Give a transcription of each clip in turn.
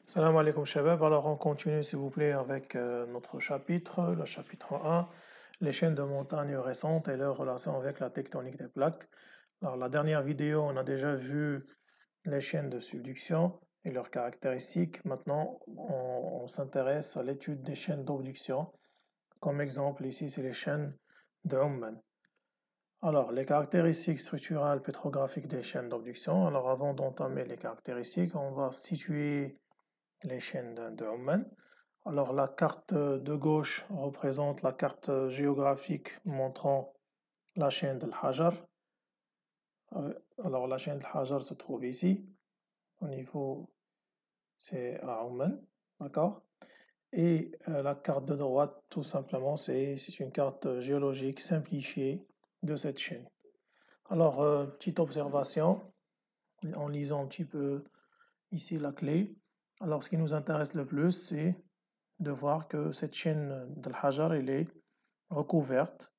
Salam alaikum shabab, alors on continue s'il vous plaît avec notre chapitre, le chapitre 1, les chaînes de montagnes récentes et leur relation avec la tectonique des plaques. Alors la dernière vidéo on a déjà vu les chaînes de subduction et leurs caractéristiques. Maintenant on s'intéresse à l'étude des chaînes d'abduction. Comme exemple ici c'est les chaînes de Ummman. Alors les caractéristiques structurales pétrographiques des chaînes d'abduction. Alors avant d'entamer les caractéristiques, on va situer les chaînes de Oman. Alors la carte de gauche représente la carte géographique montrant la chaîne de l'Hajar. Alors la chaîne de l'Hajar se trouve ici, au niveau, c'est à Oman, d'accord? Et la carte de droite, tout simplement, c'est une carte géologique simplifiée de cette chaîne. Alors, petite observation, en lisant un petit peu ici la clé. Alors, ce qui nous intéresse le plus, c'est de voir que cette chaîne de l'Hajar, elle est recouverte,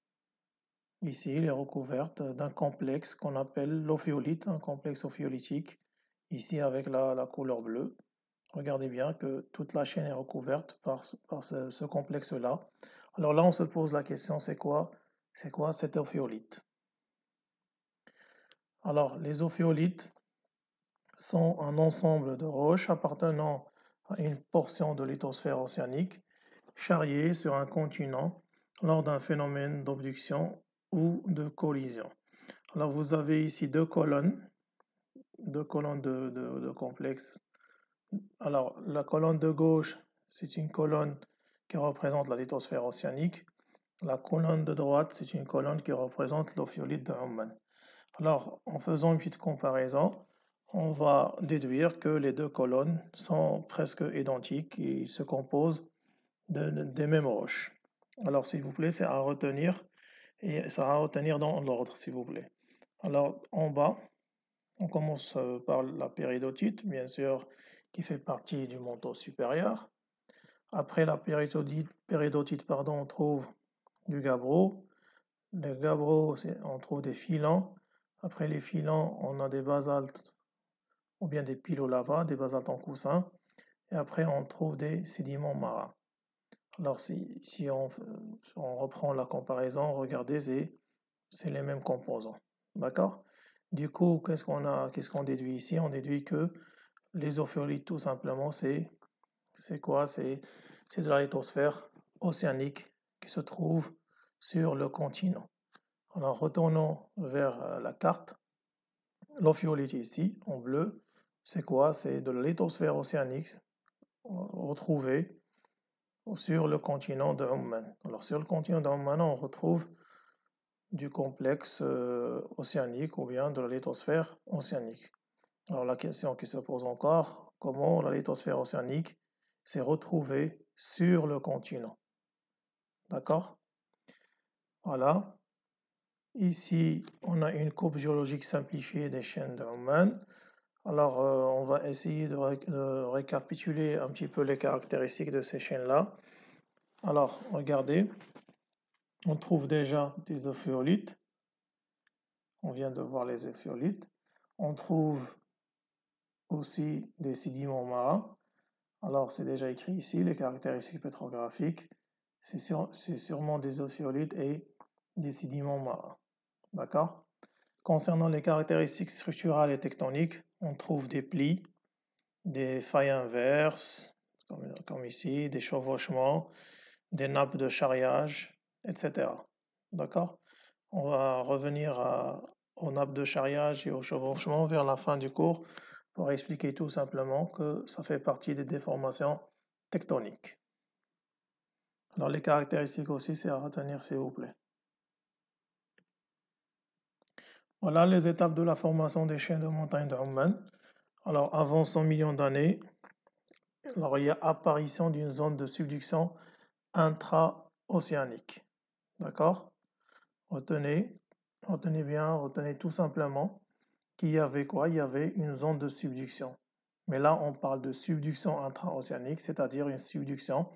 ici, elle est recouverte d'un complexe qu'on appelle l'ophiolite, un complexe ophiolitique, ici avec la couleur bleue. Regardez bien que toute la chaîne est recouverte par ce complexe-là. Alors là, on se pose la question, c'est quoi cet ophiolite? Alors, les ophiolites sont un ensemble de roches appartenant à une portion de lithosphère océanique charriées sur un continent lors d'un phénomène d'abduction ou de collision. Alors vous avez ici deux colonnes de complexes. Alors la colonne de gauche, c'est une colonne qui représente la lithosphère océanique. La colonne de droite, c'est une colonne qui représente l'ophiolite de Oman. Alors en faisant une petite comparaison, on va déduire que les deux colonnes sont presque identiques et se composent des mêmes roches. Alors, s'il vous plaît, c'est à retenir et ça à retenir dans l'ordre, s'il vous plaît. Alors, en bas, on commence par la péridotite, bien sûr, qui fait partie du manteau supérieur. Après la péridotite, pardon, on trouve du gabbro. Le gabbro, on trouve des filants. Après les filants, on a des basaltes ou bien des pilolavas, des basaltes en coussin. Et après, on trouve des sédiments marins. Alors, si on reprend la comparaison, regardez, c'est les mêmes composants. D'accord? Du coup, qu'est-ce qu'on déduit ici? On déduit que les ophiolites, tout simplement, c'est quoi? C'est de la lithosphère océanique qui se trouve sur le continent. Alors, retournons vers la carte. L'ophiolite ici, en bleu, c'est quoi? C'est de la lithosphère océanique retrouvée sur le continent de Oman. Alors, sur le continent d'Oman, on retrouve du complexe océanique ou bien de la lithosphère océanique. Alors, la question qui se pose encore, comment la lithosphère océanique s'est retrouvée sur le continent? D'accord? Voilà. Ici, on a une coupe géologique simplifiée des chaînes de Oman. Alors, on va essayer de récapituler un petit peu les caractéristiques de ces chaînes-là. Alors, regardez, on trouve déjà des ophiolites. On vient de voir les ophiolites. On trouve aussi des sédiments marins. Alors, c'est déjà écrit ici, les caractéristiques pétrographiques. C'est sûrement des ophiolites et des sédiments marins. D'accord? Concernant les caractéristiques structurales et tectoniques, on trouve des plis, des failles inverses, comme ici, des chevauchements, des nappes de charriage, etc. D'accord? On va revenir aux nappes de charriage et au chevauchement vers la fin du cours pour expliquer tout simplement que ça fait partie des déformations tectoniques. Alors les caractéristiques aussi, c'est à retenir s'il vous plaît. Voilà les étapes de la formation des chaînes de montagnes de Oman. Alors avant 100 millions d'années, alors il y a apparition d'une zone de subduction intra-océanique. D'accord? Retenez bien, retenez tout simplement qu'il y avait quoi? Il y avait une zone de subduction. Mais là, on parle de subduction intra-océanique, c'est-à-dire une subduction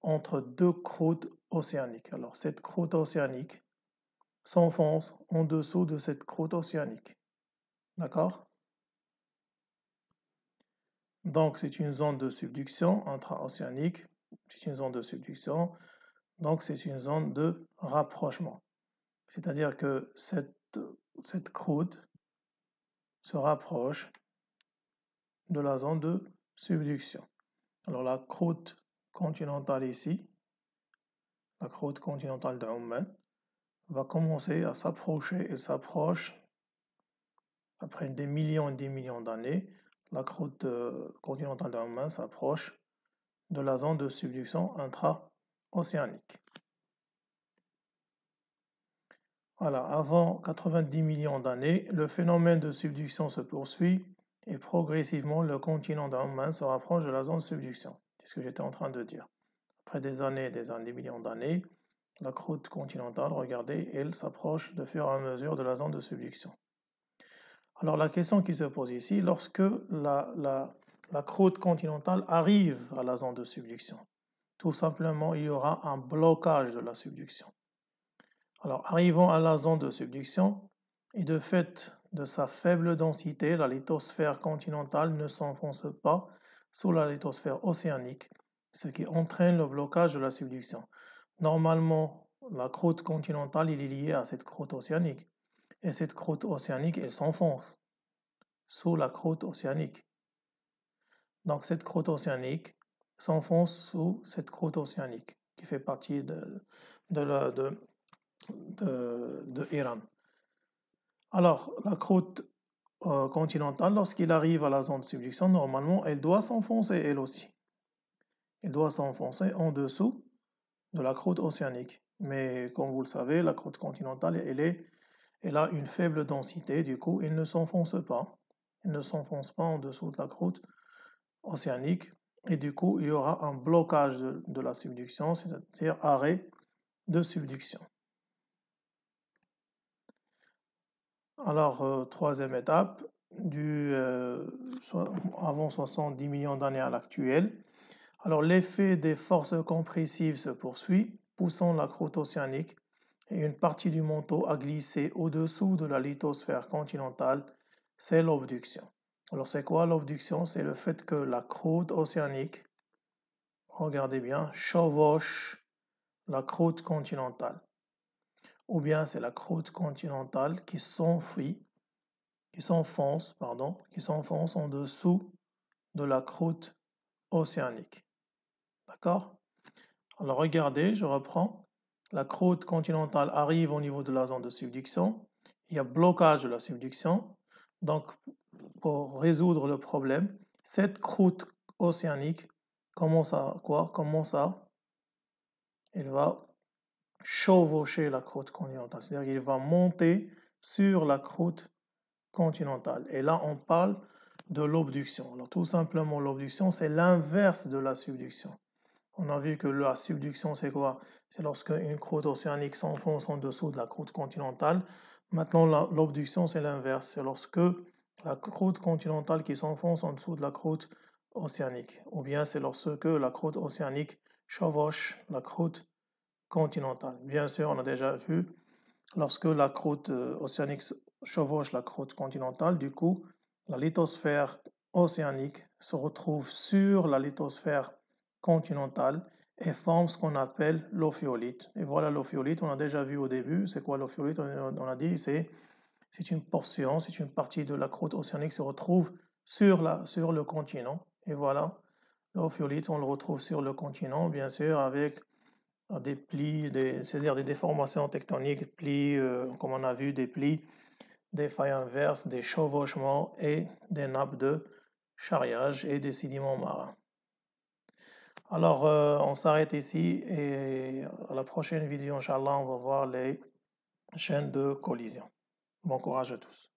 entre deux croûtes océaniques. Alors, cette croûte océanique s'enfonce en dessous de cette croûte océanique. D'accord? Donc, c'est une zone de subduction intra-océanique. C'est une zone de subduction. Donc, c'est une zone de rapprochement. C'est-à-dire que cette croûte se rapproche de la zone de subduction. Alors, la croûte continentale ici, la croûte continentale de Oman, va commencer à s'approcher et s'approche après des millions et des millions d'années. La croûte continentale de Oman s'approche de la zone de subduction intra-océanique. Voilà, avant 90 millions d'années, le phénomène de subduction se poursuit et progressivement le continent d'Oman se rapproche de la zone de subduction. C'est ce que j'étais en train de dire. Après des années, des millions d'années, la croûte continentale, regardez, elle s'approche de fur et à mesure de la zone de subduction. Alors la question qui se pose ici, lorsque la croûte continentale arrive à la zone de subduction, tout simplement, il y aura un blocage de la subduction. Alors, arrivant à la zone de subduction, et de fait de sa faible densité, la lithosphère continentale ne s'enfonce pas sous la lithosphère océanique, ce qui entraîne le blocage de la subduction. Normalement, la croûte continentale est liée à cette croûte océanique, et cette croûte océanique, elle s'enfonce sous la croûte océanique. Donc, cette croûte océanique s'enfonce sous cette croûte océanique, qui fait partie de Iran. Alors, la croûte continentale, lorsqu'il arrive à la zone de subduction, normalement, elle doit s'enfoncer elle aussi. Elle doit s'enfoncer en dessous de la croûte océanique. Mais comme vous le savez, la croûte continentale, elle a une faible densité, du coup, elle ne s'enfonce pas. Elle ne s'enfonce pas en dessous de la croûte océanique. Et du coup, il y aura un blocage de la subduction, c'est-à-dire arrêt de subduction. Alors, troisième étape, avant 70 millions d'années à l'actuel. Alors, l'effet des forces compressives se poursuit, poussant la croûte océanique et une partie du manteau à glisser au-dessous de la lithosphère continentale. C'est l'obduction. Alors, c'est quoi l'obduction? C'est le fait que la croûte océanique, regardez bien, chevauche la croûte continentale. Ou bien c'est la croûte continentale qui s'enfonce en dessous de la croûte océanique. D'accord? Alors regardez, je reprends. La croûte continentale arrive au niveau de la zone de subduction. Il y a blocage de la subduction. Donc, pour résoudre le problème, cette croûte océanique commence à quoi? Elle va chevaucher la croûte continentale. C'est-à-dire qu'il va monter sur la croûte continentale. Et là, on parle de l'obduction. Alors, tout simplement, l'obduction, c'est l'inverse de la subduction. On a vu que la subduction, c'est quoi? C'est lorsque une croûte océanique s'enfonce en dessous de la croûte continentale. Maintenant, l'obduction, c'est l'inverse. C'est lorsque la croûte continentale qui s'enfonce en dessous de la croûte océanique. Ou bien c'est lorsque la croûte océanique chevauche la croûte continentale. Bien sûr, on a déjà vu, lorsque la croûte océanique chevauche la croûte continentale, du coup, la lithosphère océanique se retrouve sur la lithosphère continentale et forme ce qu'on appelle l'ophiolite. Et voilà l'ophiolite, on a déjà vu au début, c'est quoi l'ophiolite? On a dit, c'est une portion, c'est une partie de la croûte océanique qui se retrouve sur le continent. Et voilà, l'ophiolite, on le retrouve sur le continent, bien sûr, avec des plis, c'est-à-dire des déformations tectoniques, plis, comme on a vu, des plis, des failles inverses, des chevauchements et des nappes de charriage et des sédiments marins. Alors, on s'arrête ici et à la prochaine vidéo, Inch'Allah, on va voir les chaînes de collision. Bon courage à tous.